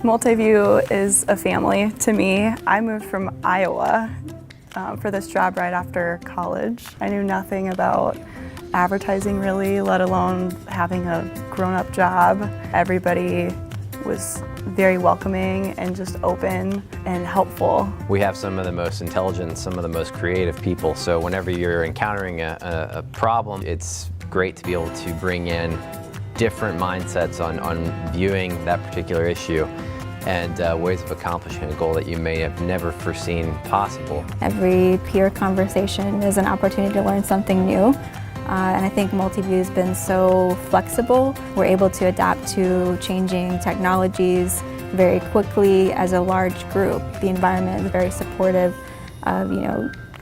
MultiView is a family to me. I moved from Iowa for this job right after college. I knew nothing about advertising really, let alone having a grown-up job. Everybody was very welcoming and just open and helpful. We have some of the most intelligent, some of the most creative people, so whenever you're encountering a problem, it's great to be able to bring in different mindsets on viewing that particular issue and ways of accomplishing a goal that you may have never foreseen possible. Every peer conversation is an opportunity to learn something new. And I think MultiView has been so flexible. We're able to adapt to changing technologies very quickly as a large group. The environment is very supportive of,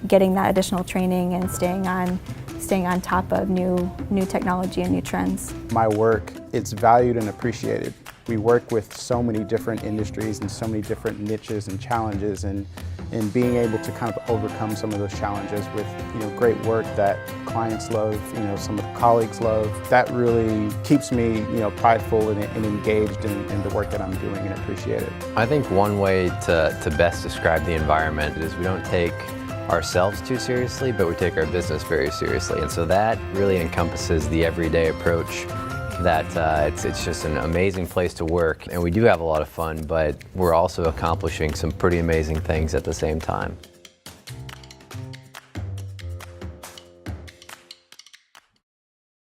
getting that additional training and staying on top of new technology and new trends. My work, it's valued and appreciated. We work with so many different industries and so many different niches and challenges, and being able to kind of overcome some of those challenges with great work that clients love, some of the colleagues love, that really keeps me prideful and engaged in the work that I'm doing and appreciate it. I think one way to best describe the environment is we don't take ourselves too seriously, but we take our business very seriously, and so that really encompasses the everyday approach. That it's just an amazing place to work, and we do have a lot of fun, but we're also accomplishing some pretty amazing things at the same time.